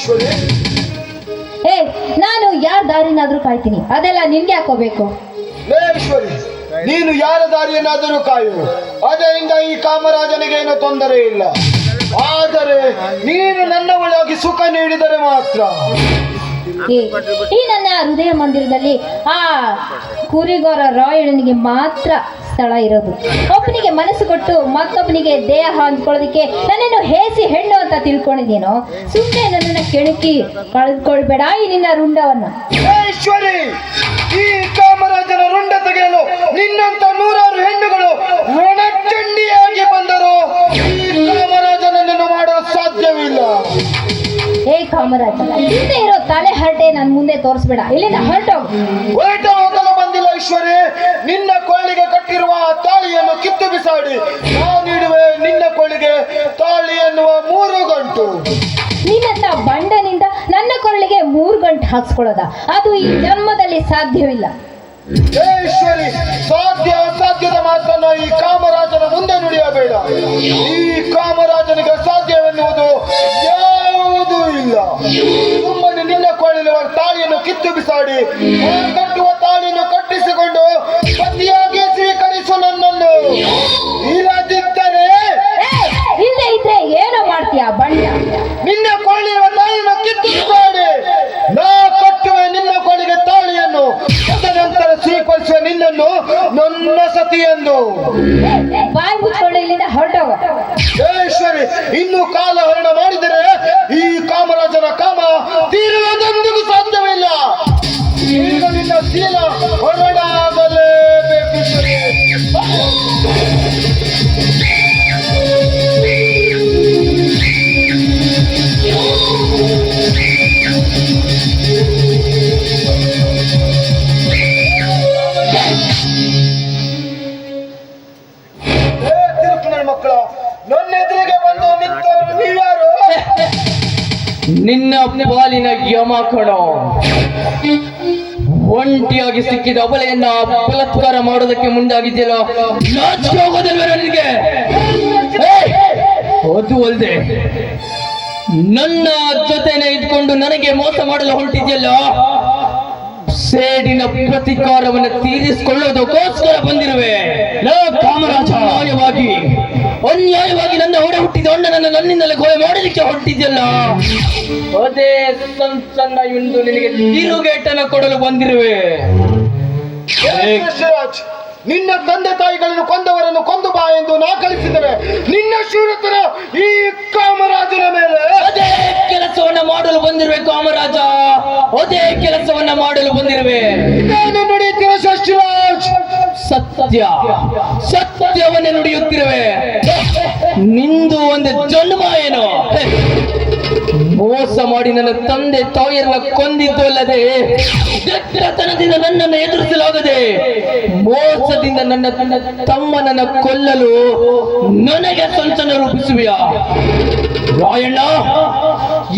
ಈಶ್ವರಿ? ಏ, ನಾನು ಯಾರ ದಾರಿನಾದ್ರೂ ಕಾಯ್ತೀನಿ, ಅದೆಲ್ಲ ನಿನ್ಗೆ ಹಾಕೋಬೇಕು. ಈಶ್ವರಿ, ನೀನು ಯಾರ ದಾರಿಯನ್ನಾದರೂ ಕಾಯು, ಅದರಿಂದ ಈ ಕಾಮರಾಜನಿಗೇನು ತೊಂದರೆ ಇಲ್ಲ. ಆದರೆ ನೀನು ನನ್ನ ಒಳಗೆ ಸುಖ ನೀಡಿದರೆ ಮಾತ್ರ. ಈ ನನ್ನ ಹೃದಯ ಮಂದಿರದಲ್ಲಿ ಆ ಕುರಿಗೋರ ರಾಯಣ್ಣನಿಗೆ ಮಾತ್ರ ಸ್ಥಳ ಇರೋದು. ಒಬ್ಬನಿಗೆ ಮನಸ್ಸು ಕೊಟ್ಟು ಮತ್ತೊಬ್ಬನಿಗೆ ದೇಹ ಅಂದ್ಕೊಳ್ಳೋದಕ್ಕೆ ನನ್ನನ್ನು ಹೇಸಿ ಹೆಣ್ಣು ಅಂತ ತಿಳ್ಕೊಂಡಿದ್ದೀನೋ? ಸುಮ್ಮನೆ ನನ್ನನ್ನು ಕೆಣಕಿ ಕಳೆದುಕೊಳ್ಬೇಡ ಈ ನಿನ್ನ ರುಂಡವನ್ನ. ಈಶ್ವರಿ, ಈ ಕಾಮರಾಜನ ರುಂಡ ತೆಗೆಯಲು ನಿನ್ನಂತ ನೂರಾರು ಹೆಣ್ಣುಗಳು ರಣಚಂಡಿಯಾಗಿ ಬಂದರು. ಈ ಕಾಮರಾಜನನ್ನು ಮಾಡಲು ಸಾಧ್ಯವಿಲ್ಲ. ಏ ಕಾಮರಾಜ, ಹಿಂದೆ ಇರೋ ತಲೆ ಹರಟೆ ನನ್ನ ಮುಂದೆ ತೋರಿಸ್ಬೇಡ, ಇಲ್ಲಿಂದ ಹೋಗಲು ಬಂದಿಲ್ಲ ಈಶ್ವರಿ. ನಿನ್ನ ಕೊಳ್ಳಿಗೆ ಕಟ್ಟಿರುವ ತಾಳಿಯನ್ನು ಕಿತ್ತು ಬಿಸಾಡಿ ನಾನಿಡುವೆ ನಿನ್ನ ಕೊಳ್ಳಿಗೆ ತಾಳಿ ಎನ್ನುವ 3 ಗಂಟು. ನಿನ್ನಂತ ಬಂಡನಿಂದ ನನ್ನ ಕೊರಳಿಗೆ 3 ಗಂಟು ಹಾಕ್ಸ್ಕೊಳ್ಳೋದ? ಅದು ಈ ಜನ್ಮದಲ್ಲಿ ಸಾಧ್ಯವಿಲ್ಲ. ಈಶ್ವರಿ, ಸಾಧ್ಯ ಅಸಾಧ್ಯದ ಮಾತನ್ನ ಈ ಕಾಮರಾಜನ ಮುಂದೆ ನುಡಿಯಬೇಡ. ಈ ಕಾಮರಾಜನಿಗೆ ಸಾಧ್ಯವೆನ್ನುವುದು ಯಾವುದೂ ಇಲ್ಲ. ಸುಮ್ಮನೆ ನಿನ್ನ ಕೊಳ್ಳಿರುವ ತಾಳಿಯನ್ನು ಕಿತ್ತು ಬಿಸಾಡಿ ಕಟ್ಟುವ ತಾಳಿಯನ್ನು ಕಟ್ಟಿಸಿಕೊಂಡು ಪತಿಯಾಗಿ ಸ್ವೀಕರಿಸು ನನ್ನನ್ನು. ಇಲ್ಲದಿದ್ದರೆ ಇಲ್ಲೇ ಇದ್ರೆ ಏನೋ ಮಾಡ್ತೀಯ ಬಂಡ. ನಿನ್ನ ಕೊಳ್ಳಿರುವ ತಾಳಿಯನ್ನು ಕಿತ್ತು ಬಿಸಾಡಿ ನಾ ಕಟ್ಟುವೆ ನಿನ್ನ ಕೊಳ್ಳಿಗೆ ತಾಳಿಯನ್ನು. ತದನಂತರ ಸ್ವೀಕರಿಸುವ ನಿನ್ನನ್ನು ನನ್ನ ಸತಿ ಎಂದು. ಬಾಯಿ ಮುಚ್ಕೊಂಡು ಇಲ್ಲಿಂದ ಹೊರಟೋಗ. ಈಶ್ವರಿ, ಇನ್ನು ಕಾಲ ಹರಣ ಮಾಡಿದರೆ ಈ ಕಾಮರಾಜನ ಕಾಮ ತೀರುವುದೆಂದಿಗೂ ಸಾಧ್ಯವಿಲ್ಲ. ಈಗ ನಿನ್ನ ಶೀಲ ಹೊರಡಾಗಲೇಬೇಕು. ಮಕ್ಕಳು, ನನ್ನ ಎದುರಿಗೆ ಬಂದು ನಿಂತವರು ನೀವ್ಯಾರು? ನಿನ್ನ ಪಾಲಿನ ಯಮ ಕಣೋ. ಒಂಟಿಯಾಗಿ ಸಿಕ್ಕಿದ ಅಬಲೆಯನ್ನ ಬಲಾತ್ಕಾರ ಮಾಡೋದಕ್ಕೆ ಮುಂದಾಗಿದ್ಯಲ್ಲ, ನಾಚಿಕೆ ಹೋಗೋದಿಲ್ವ ನನಗೆ? ಅದು ಅಲ್ಲದೆ ನನ್ನ ಜೊತೆನೆ ಇದ್ಕೊಂಡು ನನಗೆ ಮೋಸ ಮಾಡಲು ಹೊರಟಿದ್ಯಲ್ಲ, ಸೇಡಿನ ಪ್ರತಿಕಾರವನ್ನು ತೀರಿಸಿಕೊಳ್ಳೋದಕ್ಕೋಸ್ಕರ ಬಂದಿರುವೆ. ಕಾಮರಾಜ, ಅನ್ಯಾಯವಾಗಿ ನನ್ನ ಹೊಡೆ ಹುಟ್ಟಿದ ಅಣ್ಣನನ್ನು ನನ್ನಿಂದಲೇ ಕೊಲೆ ಮಾಡೋದಕ್ಕೆ ಹೊರಟಿದ್ಯಲ್ಲ, ಅದೇ ಸಂಚನ್ನ ಇಂದು ನಿನಗೆ ತಿರುಗೇಟನ್ನು ಕೊಡಲು ಬಂದಿರುವೆ. ನಿನ್ನ ತಂದೆ ತಾಯಿಗಳನ್ನು ಕೊಂದವರನ್ನು ಕೊಂದು ಬಾ ಎಂದು ನಾ ಕಳಿಸಿದರೆ ನಿನ್ನ ಶೂರತನ ಈ ಕಾಮರಾಜನ ಮೇಲೆ. ಅದೇ ಕೆಲಸವನ್ನ ಮಾಡಲು ಬಂದಿರುವೆ ಕಾಮರಾಜ, ಅದೇ ಕೆಲಸವನ್ನ ಮಾಡಲು ಬಂದಿರುವೆ. ನಾನು ನುಡಿಯುತ್ತಿರುವ ಶಶಿರಾಜ್ ಸತ್ಯ, ಸತ್ಯವನ್ನೇ ನುಡಿಯುತ್ತಿರುವೆ. ನಿಂದು ಒಂದು ಜನ್ಮ ಏನು? ಮೋಸ ಮಾಡಿ ನನ್ನ ತಂದೆ ತಾಯಿಯರನ್ನ ಕೊಂದಿದ್ದು ಅಲ್ಲದೆ, ಗಟ್ಟತನದಿಂದ ನನ್ನನ್ನು ಎದುರಿಸಲಾಗದೆ, ಮೋಸದಿಂದ ನನ್ನ ತಮ್ಮನನ್ನ ಕೊಲ್ಲಲು ನನಗೆ ಸಂಚನ ರೂಪಿಸುವೆಯಾ? ರಾಯಣ್ಣ,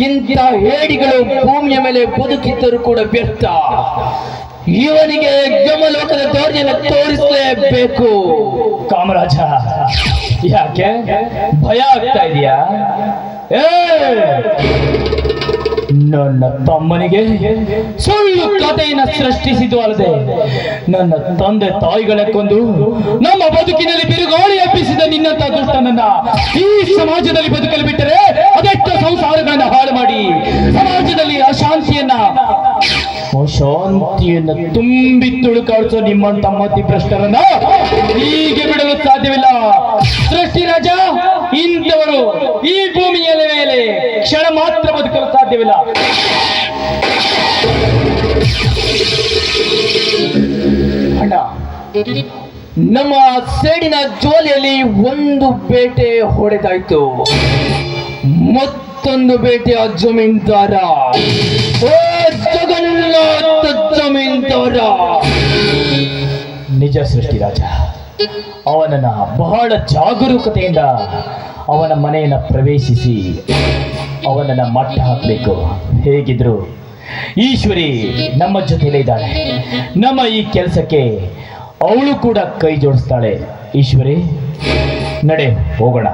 ಇಂಥ ಹೇಡಿಗಳು ಭೂಮಿಯ ಮೇಲೆ ಬದುಕಿದ್ದರೂ ಕೂಡ ವ್ಯರ್ಥ. ಇವನಿಗೆ ಯಮಲೋಕದ ದಾರಿಯನ್ನು ತೋರಿಸಲೇಬೇಕು. ಕಾಮರಾಜ, ಯಾಕೆ ಭಯ ಆಗ್ತಾ ಇದೆಯಾ? ನನ್ನ ತಮ್ಮನಿಗೆ ಸುಳ್ಳು ಕಥೆಯನ್ನು ಸೃಷ್ಟಿಸಿದ್ದು ಅಲ್ಲದೆ, ನನ್ನ ತಂದೆ ತಾಯಿಗಳ ಕೊಂದು ನಮ್ಮ ಬದುಕಿನಲ್ಲಿ ಬಿರುಗಾಳಿ ಎಬ್ಬಿಸಿದ ನಿನ್ನಂತ ದುಷ್ಟನನ್ನ ಈ ಸಮಾಜದಲ್ಲಿ ಬದುಕಲು ಬಿಟ್ಟರೆ ಅದೆಷ್ಟು ಸಂಸಾರಗಳನ್ನ ಹಾಳು ಮಾಡಿ ಸಮಾಜದಲ್ಲಿ ಅಶಾಂತಿಯನ್ನ ತುಂಬಿ ತುಳುಕಾಡಿಸೋ ನಿಮ್ಮಂತ ಮತಿಭ್ರಷ್ಟರನ್ನ ಹೀಗೆ ಬಿಡಲು ಸಾಧ್ಯವಿಲ್ಲ. ಸೃಷ್ಟಿರಾಜ, ಇಂಥವರು ಈ ಭೂಮಿಯ ಮೇಲೆ ಕ್ಷಣ ಮಾತ್ರ ಬದುಕಲು ಸಾಧ್ಯವಿಲ್ಲ. ಅಣ್ಣ, ನಮ್ಮ ಸೇಡಿನ ಜೋಲಿಯಲ್ಲಿ ಒಂದು ಬೇಟೆ ಹೊಡೆದಾಯ್ತು, ಮತ್ತೊಂದು ಬೇಟೆಯ ಜಮೀನ್ದಾರ, ಜಗನ್ನಾಥ ಜಮೀನ್ದಾರ. ನಿಜ ಸೃಷ್ಟಿರಾಜ, ಅವನನ್ನ ಬಹಳ ಜಾಗರೂಕತೆಯಿಂದ ಅವನ ಮನೆಯನ್ನ ಪ್ರವೇಶಿಸಿ ಅವನನ್ನ ಮಟ್ಟ ಹಾಕಬೇಕು. ಹೇಗಿದ್ರು ಈಶ್ವರಿ ನಮ್ಮ ಜೊತೆಲೇ ಇದ್ದಾಳೆ. ನಮ್ಮ ಈ ಕೆಲಸಕ್ಕೆ ಅವಳು ಕೂಡ ಕೈ ಜೋಡಿಸ್ತಾಳೆ. ಈಶ್ವರಿ, ನಡೆ ಹೋಗೋಣ.